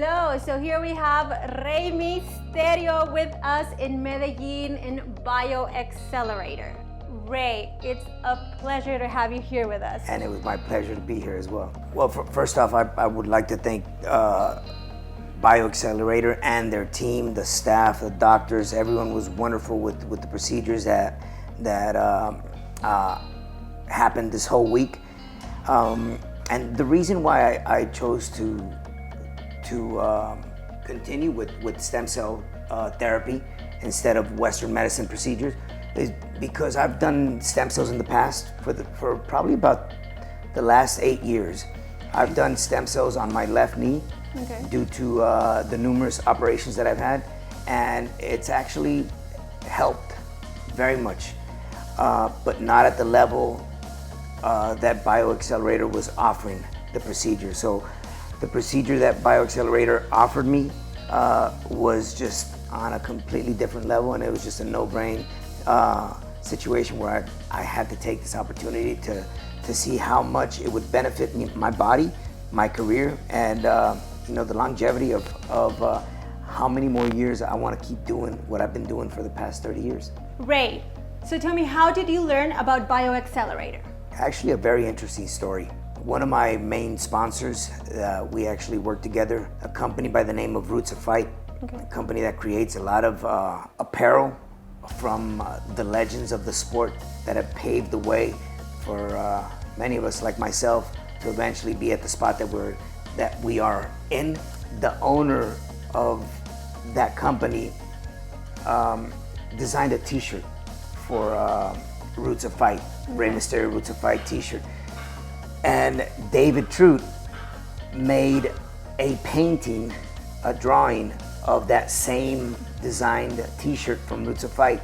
Hello, so here we have Rey Mysterio with us in Medellin in BioXcellerator. Ray, it's a pleasure to have you here with us. And it was my pleasure to be here as well. Well, first off, I would like to thank BioXcellerator and their team, the staff, the doctors. Everyone was wonderful with the procedures that happened this whole week. And the reason why I chose to continue with stem cell therapy instead of Western medicine procedures is because I've done stem cells in the past for probably about the last 8 years. I've done stem cells on my left knee due to the numerous operations that I've had, and it's actually helped very much, but not at the level that BioXcellerator was offering the procedure. So the procedure that BioXcellerator offered me was just on a completely different level, and it was just a no-brain situation where I had to take this opportunity to see how much it would benefit me, my body, my career, and the longevity of how many more years I want to keep doing what I've been doing for the past 30 years. Ray, so tell me, how did you learn about BioXcellerator? Actually, a very interesting story. One of my main sponsors, we actually work together, a company by the name of Roots of Fight, a company that creates a lot of apparel from the legends of the sport that have paved the way for many of us like myself to eventually be at the spot that we are in. The owner of that company designed a t-shirt for Roots of Fight, Rey Mysterio Roots of Fight t-shirt. And David Trout made a painting, a drawing of that same designed t-shirt from Roots of Fight.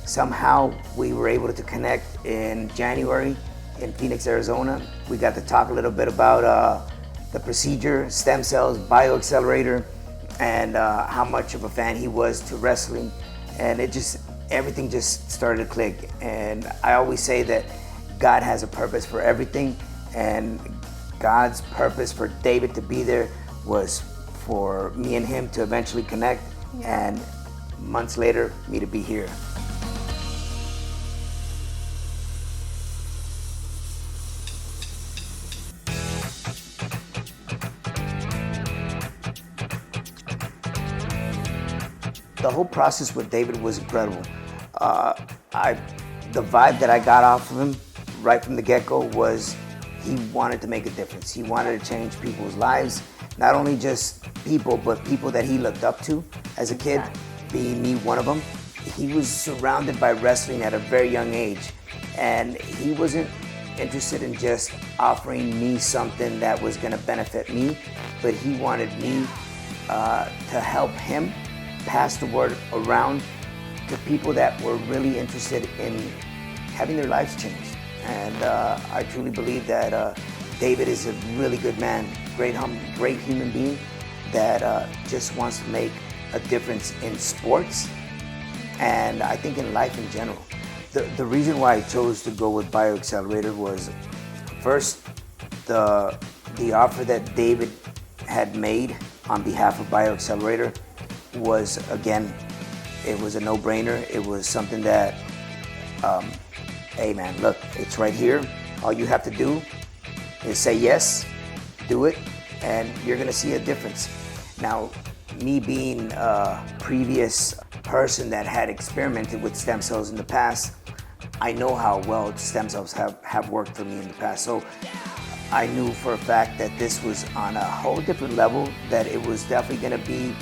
Somehow we were able to connect in January in Phoenix, Arizona. We got to talk a little bit about the procedure, stem cells, BioXcellerator, and how much of a fan he was to wrestling. And everything just started to click. And I always say that God has a purpose for everything, and God's purpose for David to be there was for me and him to eventually connect, and months later, me to be here. The whole process with David was incredible. The vibe that I got off of him right from the get-go was he wanted to make a difference. He wanted to change people's lives, not only just people, but people that he looked up to as a kid, being me one of them. He was surrounded by wrestling at a very young age, and he wasn't interested in just offering me something that was gonna benefit me, but he wanted me to help him pass the word around to people that were really interested in having their lives changed. And I truly believe that David is a really good man, great human being that just wants to make a difference in sports, and I think in life in general. The reason why I chose to go with BioXcellerator was, first, the offer that David had made on behalf of BioXcellerator was, again, it was a no-brainer. It was something that, hey man, look, it's right here. All you have to do is say yes, do it, and you're gonna see a difference. Now, me being a previous person that had experimented with stem cells in the past, I know how well stem cells have worked for me in the past. So I knew for a fact that this was on a whole different level, that it was definitely gonna be,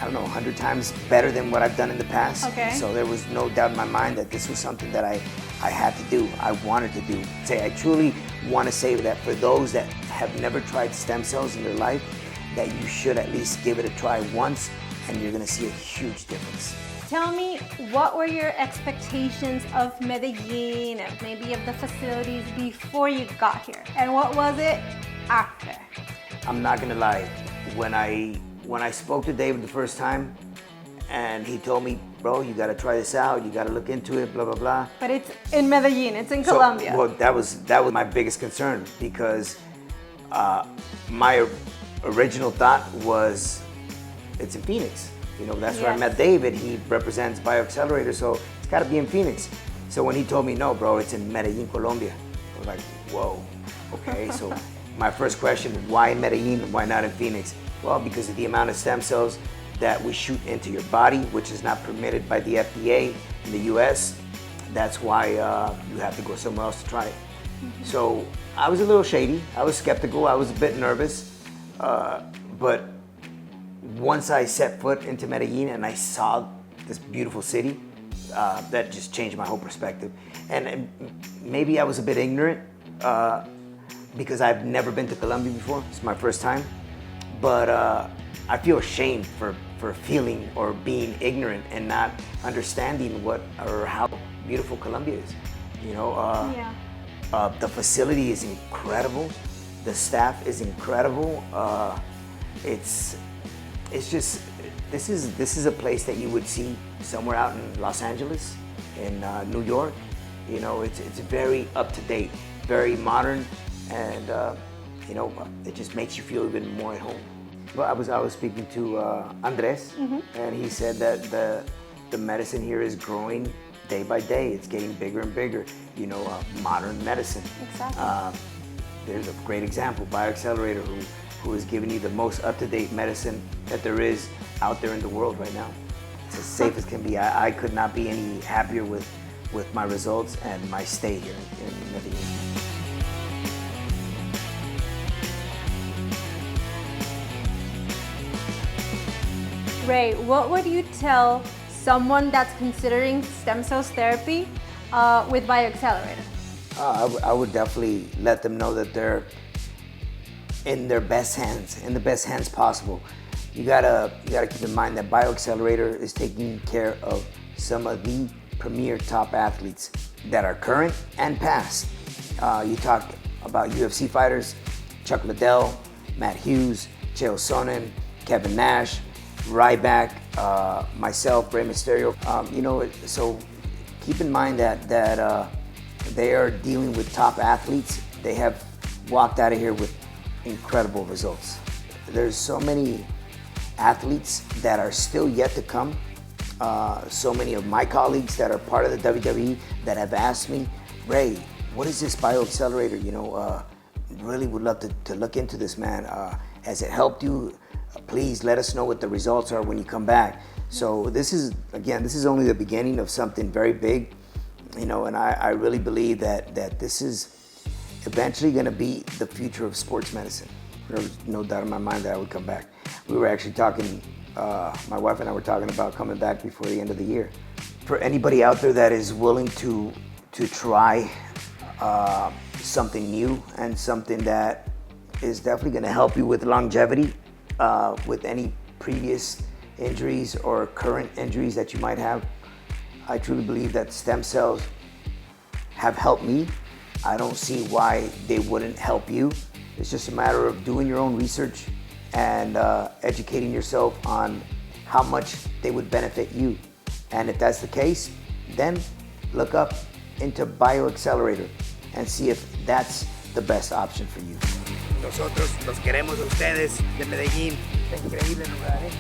I don't know, 100 times better than what I've done in the past. Okay. So there was no doubt in my mind that this was something that I had to do, I wanted to do. I truly want to say that for those that have never tried stem cells in their life, that you should at least give it a try once, and you're gonna see a huge difference. Tell me, what were your expectations of Medellin, and maybe of the facilities before you got here? And what was it after? I'm not gonna lie, when I spoke to David the first time, and he told me, bro, you gotta try this out, you gotta look into it, blah, blah, blah. But it's in Medellin, it's in Colombia. Well, that was my biggest concern, because my original thought was it's in Phoenix. You know, that's where I met David. He represents BioXcellerator, so it's got to be in Phoenix. So when he told me, no, bro, it's in Medellin, Colombia, I was like, whoa, okay. So my first question, why Medellin? Why not in Phoenix? Well, because of the amount of stem cells that we shoot into your body, which is not permitted by the FDA in the US. That's why you have to go somewhere else to try it. Mm-hmm. So I was a little shady. I was skeptical. I was a bit nervous. But once I set foot into Medellin and I saw this beautiful city, that just changed my whole perspective. And maybe I was a bit ignorant because I've never been to Colombia before. It's my first time. But I feel ashamed for feeling or being ignorant and not understanding what or how beautiful Colombia is. You know, the facility is incredible. The staff is incredible. It's just this is a place that you would see somewhere out in Los Angeles, in New York. You know, it's very up to date, very modern, and you know, it just makes you feel even more at home. Well, I was speaking to Andres, and he said that the medicine here is growing day by day. It's getting bigger and bigger. You know, modern medicine. Exactly. There's a great example, BioXcellerator, who is giving you the most up-to-date medicine that there is out there in the world right now. It's as safe as can be. I could not be any happier with my results and my stay here in Medellin. Rey, what would you tell someone that's considering stem cells therapy with BioXcellerator? I would definitely let them know that they're in their best hands, in the best hands possible. You gotta keep in mind that BioXcellerator is taking care of some of the premier top athletes that are current and past. You talk about UFC fighters, Chuck Liddell, Matt Hughes, Chael Sonnen, Kevin Nash, Ryback, myself, Rey Mysterio. You know, so keep in mind that they are dealing with top athletes. They have walked out of here with incredible results. There's so many athletes that are still yet to come. So many of my colleagues that are part of the WWE that have asked me, Rey, what is this BioXcellerator? You know, really would love to look into this, man. Has it helped you? Please let us know what the results are when you come back. So this is only the beginning of something very big, you know, and I really believe that this is eventually gonna be the future of sports medicine. There's no doubt in my mind that I would come back. We were actually talking, my wife and I were talking about coming back before the end of the year. For anybody out there that is willing to try something new and something that is definitely gonna help you with longevity, with any previous injuries or current injuries that you might have, I truly believe that stem cells have helped me. I don't see why they wouldn't help you. It's just a matter of doing your own research and educating yourself on how much they would benefit you. And if that's the case, then look up into BioXcellerator and see if that's the best option for you. Nosotros los queremos a ustedes de Medellín. Está increíble el lugar, ¿eh?